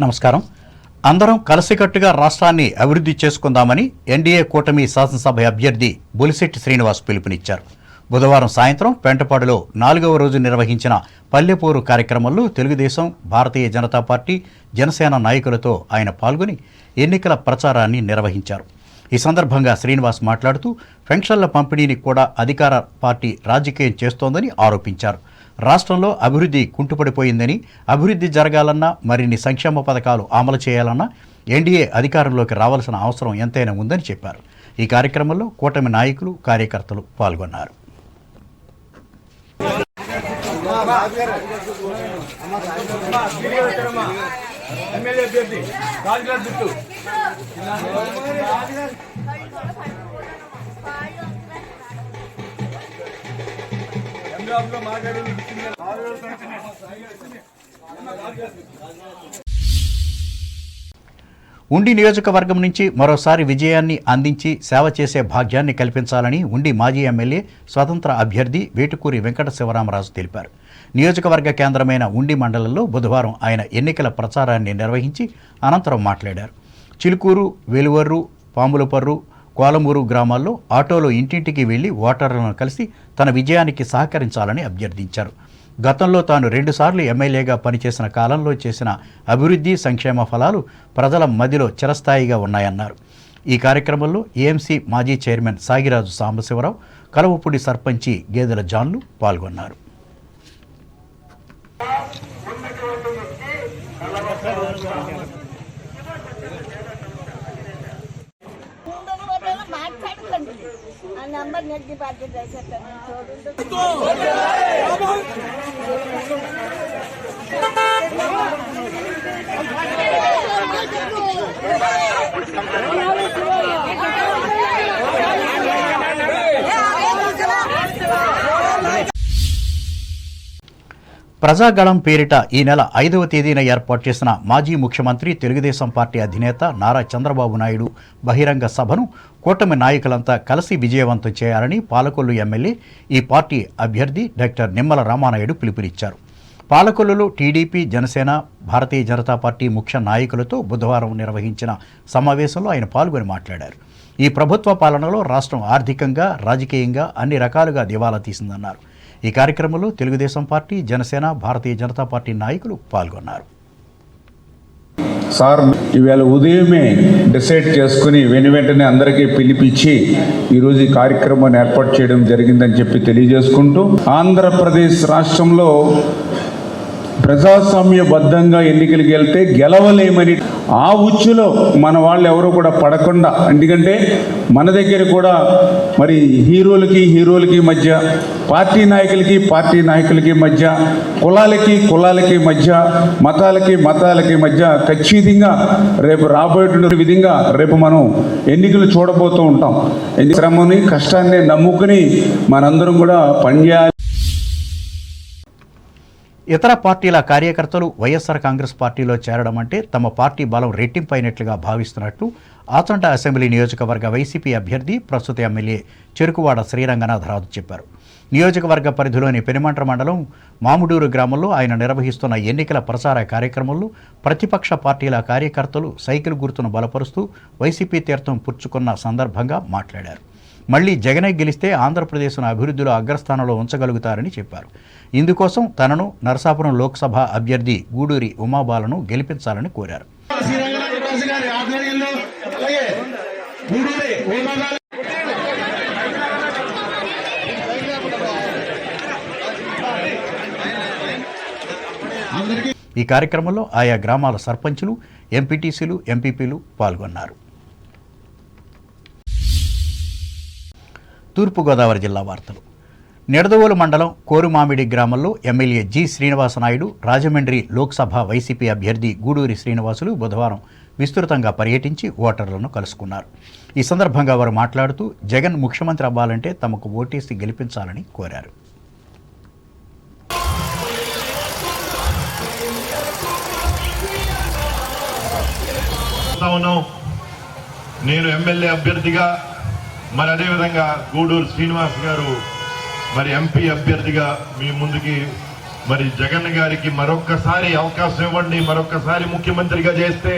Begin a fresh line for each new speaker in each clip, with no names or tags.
నమస్కారం. అందరం కలిసికట్టుగా రాష్ట్రాన్ని అభివృద్ధి చేసుకుందామని ఎన్డీఏ కూటమి శాసనసభ అభ్యర్థి బొలిశెట్టి శ్రీనివాస్ పిలుపునిచ్చారు. బుధవారం సాయంత్రం పెంటపాడులో 4వ రోజు నిర్వహించిన పల్లెపోరు కార్యక్రమంలో తెలుగుదేశం, భారతీయ జనతా పార్టీ, జనసేన నాయకులతో ఆయన పాల్గొని ఎన్నికల ప్రచారాన్ని నిర్వహించారు. ఈ సందర్భంగా శ్రీనివాస్ మాట్లాడుతూ పెన్షన్ల పంపిణీని కూడా అధికార పార్టీ రాజకీయం చేస్తోందని ఆరోపించారు. రాష్ట్రంలో అభివృద్ధి కుంటుపడిపోయిందని, అభివృద్ధి జరగాలన్నా, మరిన్ని సంక్షేమ పథకాలు అమలు చేయాలన్నా ఎన్డీఏ అధికారంలోకి రావాల్సిన అవసరం ఎంతైనా ఉందని చెప్పారు. ఈ కార్యక్రమంలో కూటమి నాయకులు, కార్యకర్తలు పాల్గొన్నారు. ఉండి నియోజకవర్గం నుంచి మరోసారి విజయాన్ని అందించి సేవ చేసే భాగ్యాన్ని కల్పించాలని ఉండి మాజీ ఎమ్మెల్యే, స్వతంత్ర అభ్యర్థి వేటుకూరి వెంకట శివరామరాజు తెలిపారు. నియోజకవర్గ కేంద్రమైన ఉండి మండలంలో బుధవారం ఆయన ఎన్నికల ప్రచారాన్ని నిర్వహించి అనంతరం మాట్లాడారు. చిలుకూరు, వెలువర్రు, పాములపర్రు, కోలమూరు గ్రామాల్లో ఆటోలో ఇంటింటికి వెళ్లి ఓటర్లను కలిసి తన విజయానికి సహకరించాలని అభ్యర్థించారు. గతంలో తాను 2 సార్లు ఎమ్మెల్యేగా పనిచేసిన కాలంలో చేసిన అభివృద్ధి, సంక్షేమ ఫలాలు ప్రజల మదిలో చిరస్థాయిగా ఉన్నాయన్నారు. ఈ కార్యక్రమంలో ఏఎంసీ మాజీ చైర్మన్ సాగిరాజు సాంబశివరావు, కలవపూడి సర్పంచి గేదెల జాన్లు పాల్గొన్నారు. ప్రజాగళం పేరిట ఈ నెల 5వ తేదీన ఏర్పాటు చేసిన మాజీ ముఖ్యమంత్రి, తెలుగుదేశం పార్టీ అధినేత నారా చంద్రబాబు నాయుడు బహిరంగ సభను కూటమి నాయకులంతా కలిసి విజయవంతం చేయాలని పాలకొల్లు ఎమ్మెల్యే, ఈ పార్టీ అభ్యర్థి డాక్టర్ నిమ్మల రామానాయుడు పిలుపునిచ్చారు. పాలకొల్లులో టీడీపీ, జనసేన, భారతీయ జనతా పార్టీ ముఖ్య నాయకులతో బుధవారం నిర్వహించిన సమావేశంలో ఆయన పాల్గొని మాట్లాడారు. ఈ ప్రభుత్వ పాలనలో రాష్ట్రం ఆర్థికంగా, రాజకీయంగా అన్ని రకాలుగా దివాలా తీసిందన్నారు. ఈ కార్యక్రమంలో తెలుగుదేశం పార్టీ, జనసేన, భారతీయ జనతా పార్టీ నాయకులు పాల్గొన్నారు.
సార్ ఈవేళ ఉదయమే డిసైడ్ చేసుకుని వెంటనే అందరికీ పిలిపించి ఈరోజు ఈ కార్యక్రమాన్ని ఏర్పాటు చేయడం జరిగిందని చెప్పి తెలియజేసుకుంటూ, ఆంధ్రప్రదేశ్ రాష్ట్రంలో ప్రజాస్వామ్యబద్ధంగా ఎన్నికలకు వెళ్తే గెలవలేమని ఆ ఉచ్చులో మన వాళ్ళు ఎవరు కూడా పడకుండా, ఎందుకంటే మన దగ్గర కూడా మరి హీరోలకి మధ్య, పార్టీ నాయకులకి మధ్య, కులాలకి మధ్య, మతాలకి మధ్య ఖచ్చితంగా రేపు రాబోయేటువంటి విధంగా రేపు మనం ఎన్నికలు చూడబోతూ ఉంటాం. శ్రమని, కష్టాన్ని నమ్ముకుని మనందరం కూడా పనిచేయాలి.
ఇతర పార్టీల కార్యకర్తలు వైఎస్ఆర్ కాంగ్రెస్ పార్టీలో చేరడం అంటే తమ పార్టీ బలం రెట్టింపైనట్లుగా భావిస్తున్నట్లు ఆచంట అసెంబ్లీ నియోజకవర్గ వైసీపీ అభ్యర్థి, ప్రస్తుత ఎమ్మెల్యే చెరుకువాడ శ్రీరంగనాథరాజు చెప్పారు. నియోజకవర్గ పరిధిలోని పెనుమంట్ర మండలం మాముడూరు గ్రామంలో ఆయన నిర్వహిస్తున్న ఎన్నికల ప్రచార కార్యక్రమంలో ప్రతిపక్ష పార్టీల కార్యకర్తలు సైకిల్ గుర్తును బలపరుస్తూ వైసీపీ తీర్థం పుచ్చుకున్న సందర్భంగా మాట్లాడారు. మళ్లీ జగనే గెలిస్తే ఆంధ్రప్రదేశ్ను అభివృద్ధిలో అగ్రస్థానంలో ఉంచగలుగుతారని చెప్పారు. ఇందుకోసం తనను నరసాపురం లోక్సభ అభ్యర్థి గూడూరి ఉమాబాలను గెలిపించాలని కోరారు. ఈ కార్యక్రమంలో ఆయా గ్రామాల సర్పంచులు, ఎంపీటీసీలు, ఎంపీపీలు పాల్గొన్నారు. తూర్పుగోదావరి జిల్లా వార్తలు. నిడదవోలు మండలం కోరుమామిడి గ్రామంలో MLA G Srinivasa Naidu, Rajahmundry Lok Sabha YCP అభ్యర్థి గూడూరి శ్రీనివాసులు బుధవారం విస్తృతంగా పర్యటించి ఓటర్లను కలుసుకున్నారు. ఈ సందర్భంగా వారు మాట్లాడుతూ జగన్ ముఖ్యమంత్రి అవ్వాలంటే తమకు ఓటేసి గెలిపించాలని కోరారు.
నేను ఎమ్మెల్యే అభ్యర్థిగా, మరి అదేవిధంగా గూడూరు శ్రీనివాస్ గారు మరి ఎంపీ అభ్యర్థిగా మీ ముందుకి మరి జగన్ గారికి మరొక్కసారి అవకాశం ఇవ్వండి, మరొక్కసారి ముఖ్యమంత్రిగా చేస్తే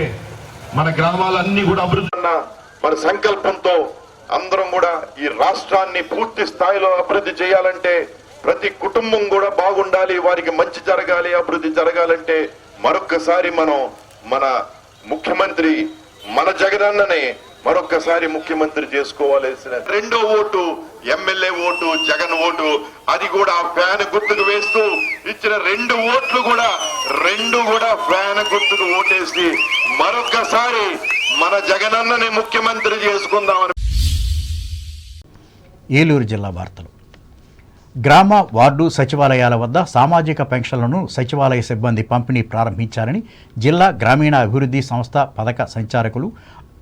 మన గ్రామాలన్నీ కూడా అభివృద్ధి అన్న మన సంకల్పంతో అందరం కూడా ఈ రాష్ట్రాన్ని పూర్తి స్థాయిలో అభివృద్ధి చేయాలంటే ప్రతి కుటుంబం కూడా బాగుండాలి, వారికి మంచి జరగాలి, అభివృద్ధి జరగాలంటే మరొక్కసారి మనం మన ముఖ్యమంత్రి మన జగనన్ననే మరొక్కసారి ముఖ్యమంత్రి చేసుకోవాల్సిన రెండో vote MLA vote Jagan vote, అది కూడా ఫ్యాన్ గుర్తుకు వేస్తూ ఇచ్చిన రెండు ఓట్లు కూడా ఫ్యాన్ గుర్తుకు ఓటేసి మరొక్కసారి మన జగనన్నని ముఖ్యమంత్రి చేసుకుందామని.
ఏలూరు జిల్లా వార్తలు. గ్రామ వార్డు సచివాలయాల వద్ద సామాజిక పెన్షన్లను సచివాలయ సిబ్బంది పంపిణీ ప్రారంభించారని జిల్లా గ్రామీణ అభివృద్ధి సంస్థ పథక సంచాలకులు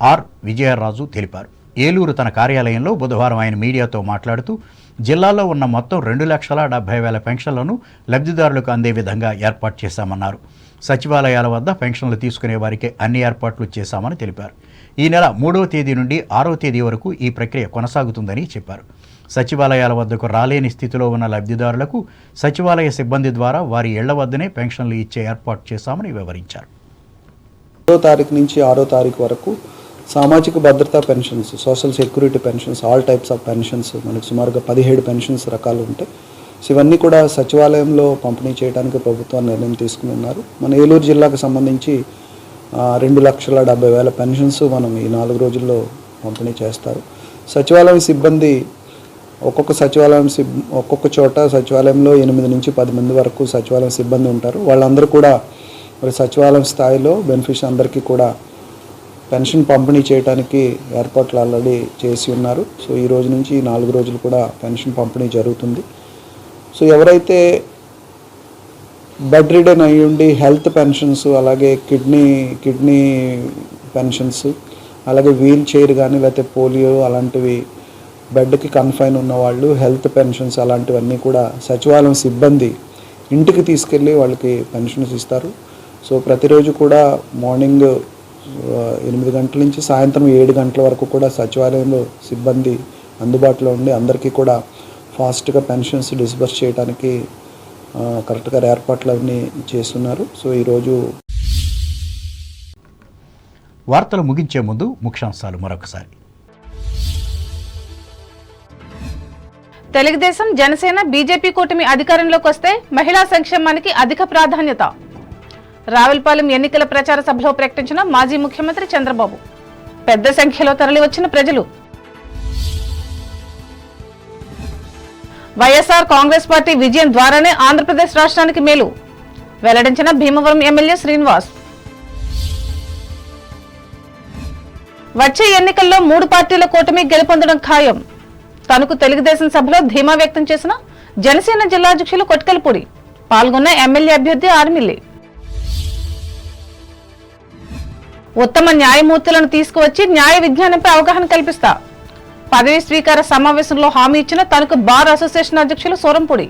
ఆర్ విజయరాజు తెలిపారు. ఏలూరు తన కార్యాలయంలో బుధవారం ఆయన మీడియాతో మాట్లాడుతూ జిల్లాలో ఉన్న మొత్తం 2,70,000 పెన్షన్లను లబ్ధిదారులకు అందే విధంగా ఏర్పాటు చేశామన్నారు. సచివాలయాల వద్ద పెన్షన్లు తీసుకునే వారికి అన్ని ఏర్పాట్లు చేశామని తెలిపారు. ఈ నెల 3వ తేదీ నుండి 6వ తేదీ వరకు ఈ ప్రక్రియ కొనసాగుతుందని చెప్పారు. సచివాలయాల వద్దకు రాలేని స్థితిలో ఉన్న లబ్ధిదారులకు సచివాలయ సిబ్బంది ద్వారా వారి ఇళ్ల వద్దనే పెన్షన్లు ఇచ్చే ఏర్పాటు చేశామని వివరించారు.
1వ తారీఖు నుంచి 6వ తారీఖు వరకు సామాజిక భద్రతా pensions, social security pensions, all types of pensions, మనకు సుమారుగా 17 పెన్షన్స్ రకాలు ఉంటాయి. సో ఇవన్నీ కూడా సచివాలయంలో పంపిణీ చేయడానికి ప్రభుత్వం నిర్ణయం తీసుకుని ఉన్నారు. మన ఏలూరు జిల్లాకు సంబంధించి 2,70,000 పెన్షన్స్ మనం ఈ 4 రోజుల్లో పంపిణీ చేస్తారు. సచివాలయం సిబ్బంది ఒక్కొక్క చోట సచివాలయంలో 8 నుంచి 10 మంది వరకు సచివాలయం సిబ్బంది ఉంటారు. వాళ్ళందరూ కూడా మరి సచివాలయం స్థాయిలో బెనిఫిషియరీ అందరికీ కూడా పెన్షన్ పంపిణీ చేయడానికి ఏర్పాట్లు ఆల్రెడీ చేసి ఉన్నారు. సో ఈ రోజు నుంచి 4 రోజులు కూడా పెన్షన్ పంపిణీ జరుగుతుంది. సో ఎవరైతే బెడ్ రిడన్ అయ్యి ఉండి హెల్త్ పెన్షన్స్, అలాగే కిడ్నీ పెన్షన్స్, అలాగే వీల్ చైర్ కానీ లేకపోతే పోలియో అలాంటివి బెడ్కి కన్ఫైన్ ఉన్న వాళ్ళు హెల్త్ పెన్షన్స్ అలాంటివన్నీ కూడా సచివాలయం సిబ్బంది ఇంటికి తీసుకెళ్ళి వాళ్ళకి పెన్షన్స్ ఇస్తారు. సో ప్రతిరోజు కూడా మార్నింగ్ 8 గంటల నుంచి సాయంత్రం 7 గంటల వరకు కూడా సచివాలయంలో సిబ్బంది అందుబాటులో ఉండి అందరికీ కూడా ఫాస్ట్గా పెన్షన్స్ డిస్బర్స్ చేయడానికి కరెక్ట్గా ఏర్పాట్లు అన్నీ చేస్తున్నారు. సో ఈరోజు
వార్తలు ముగించే ముందు ముఖ్యాంశాలు మరొకసారి.
తెలుగుదేశం, జనసేన, బీజేపీ కూటమి అధికారంలోకి వస్తే మహిళా సంక్షేమానికి అధిక ప్రాధాన్యత. రావులపాలెం ఎన్నికల ప్రచార సభలో ప్రకటించిన మాజీ ముఖ్యమంత్రి చంద్రబాబు. పెద్ద సంఖ్యలో తరలివచ్చిన ప్రజలు. వైఎస్ఆర్ కాంగ్రెస్ పార్టీ విజయం ద్వారానే ఆంధ్రప్రదేశ్ రాష్ట్రానికి మేలు వెల్లడించిన భీమవరం ఎమ్మెల్యే శ్రీనివాస్. వచ్చే ఎన్నికల్లో 3 పార్టీల కూటమి గెలుపొందడం ఖాయం. తనకు తెలుగుదేశం సభలో ధీమా వ్యక్తం చేసిన జనసేన జిల్లా అధ్యక్షులు కొట్కలపూడి. పాల్గొన్న ఎమ్మెల్యే అభ్యర్థి ఆర్మిల్లి. ఉత్తమ న్యాయమూర్తులను తీసుకువచ్చి న్యాయ విజ్ఞానంపై అవగాహన కల్పిస్తా. పదవీ స్వీకార సమావేశంలో హామీ ఇచ్చిన తనకు బార్ అసోసియేషన్ అధ్యక్షులు సోరంపూడి.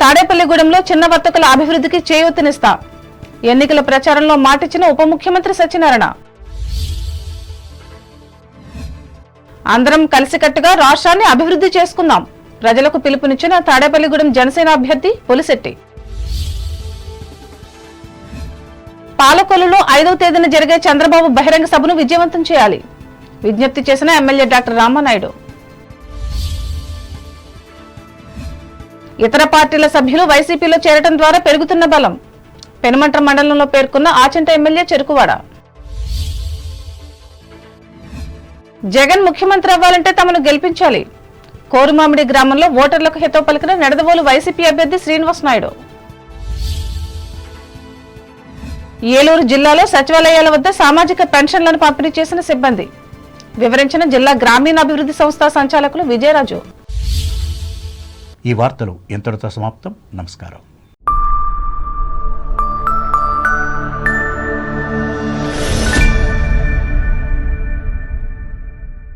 తాడేపల్లిగూడెంలో చిన్న వర్తకుల అభివృద్ధికి చేయూతనిస్తా. ఎన్నికల ప్రచారంలో మాటిచ్చిన ఉప ముఖ్యమంత్రి సత్యనారాయణ. అందరం కలిసికట్టుగా రాష్ట్రాన్ని అభివృద్ధి చేసుకుందాం. ప్రజలకు పిలుపునిచ్చిన తాడేపల్లిగూడెం జనసేన అభ్యర్థి పులిశెట్టి. పాలకొల్లులో 5వ తేదీన జరిగే చంద్రబాబు బహిరంగ సభను విజయవంతం చేయాలి. విజ్ఞప్తి చేసిన ఎమ్మెల్యే డాక్టర్ రామానాయుడు. ఇతర పార్టీల సభ్యులు వైసీపీలో చేరటం ద్వారా పెరుగుతున్న బలం. పెనుమంట్ర మండలంలో పేర్కొన్న ఆచంట ఎమ్మెల్యే చెరుకువాడ. జగన్ ముఖ్యమంత్రి అవ్వాలంటే తమను గెలిపించాలి. కోరుమామిడి గ్రామంలో ఓటర్లకు హితవు పలికిన నెడదవోలు వైసీపీ అభ్యర్థి శ్రీనివాస్ నాయుడు. ఏలూరు జిల్లాలో సచివాలయాల వద్ద సామాజిక పెన్షన్లను పంపిణీ చేసిన సిబ్బంది. వివరించిన జిల్లా గ్రామీణాభివృద్ధి సంస్థ సంచాలకులు విజయరాజు.
ఈ వార్తలు ఇంతటితో సమాప్తం. నమస్కారం.